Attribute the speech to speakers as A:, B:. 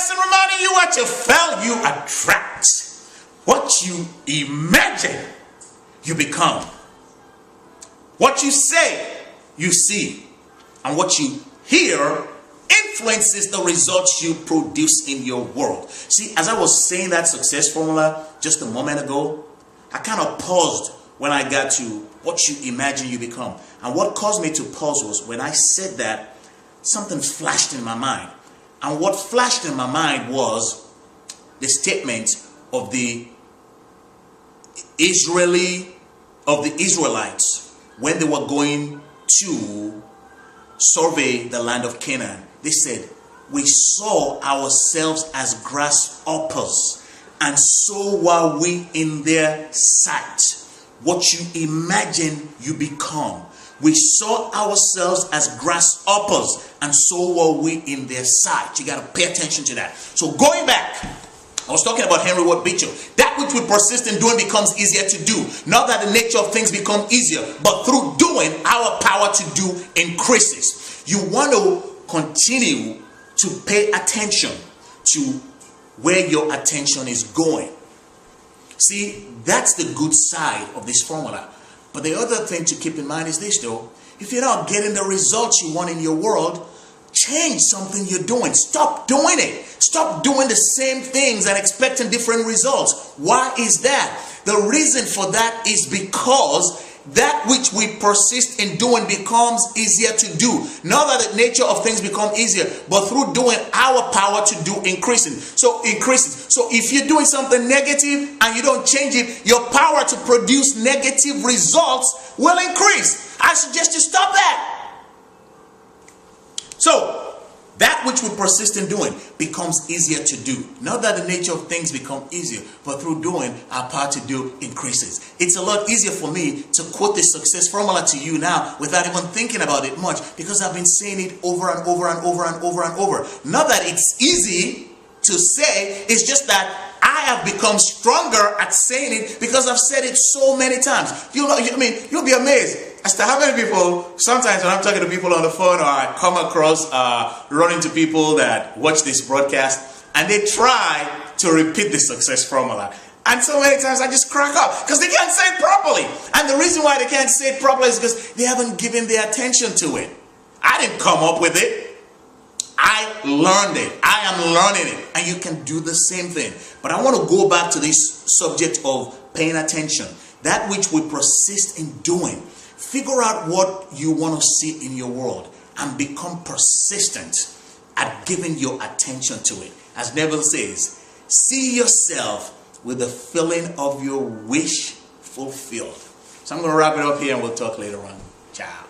A: lesson reminding you what you felt, you attract. What you imagine, you become. What you say, you see. And what you hear influences the results you produce in your world. See, as I was saying that success formula just a moment ago, I kind of paused when I got to what you imagine you become. And what caused me to pause was when I said that, something flashed in my mind. And what flashed in my mind was the statement of the Israelites when they were going to survey the land of Canaan. They said, we saw ourselves as grasshoppers, and so were we in their sight. What you imagine, you become. We saw ourselves as grasshoppers, and so were we in their sight. You got to pay attention to that. So going back, I was talking about Henry Ward Beecher. That which we persist in doing becomes easier to do. Not that the nature of things become easier, but through doing, our power to do increases. You want to continue to pay attention to where your attention is going. See, that's the good side of this formula. But the other thing to keep in mind is this though. If you're not getting the results you want in your world, change something you're doing. Stop doing it. Stop doing the same things and expecting different results. Why is that? The reason for that is because that which we persist in doing becomes easier to do. Not that the nature of things become easier, but through doing, our power to do increases. So if you're doing something negative and you don't change it, your power to produce negative results will increase. I suggest you stop that. So that which we persist in doing becomes easier to do. Not that the nature of things become easier, but through doing, our power to do increases. It's a lot easier for me to quote the success formula to you now without even thinking about it much, because I've been saying it over and over and over and over and over. Not that it's easy to say, it's just that I have become stronger at saying it because I've said it so many times. You'll be amazed as to how many people, sometimes when I'm talking to people on the phone or I come across, run into people that watch this broadcast and they try to repeat the success formula. And so many times I just crack up because they can't say it properly. And the reason why they can't say it properly is because they haven't given their attention to it. I didn't come up with it. I learned it. I am learning it. And you can do the same thing. But I want to go back to this subject of paying attention. That which we persist in doing. Figure out what you want to see in your world and become persistent at giving your attention to it. As Neville says, see yourself with the feeling of your wish fulfilled. So I'm going to wrap it up here and we'll talk later on. Ciao.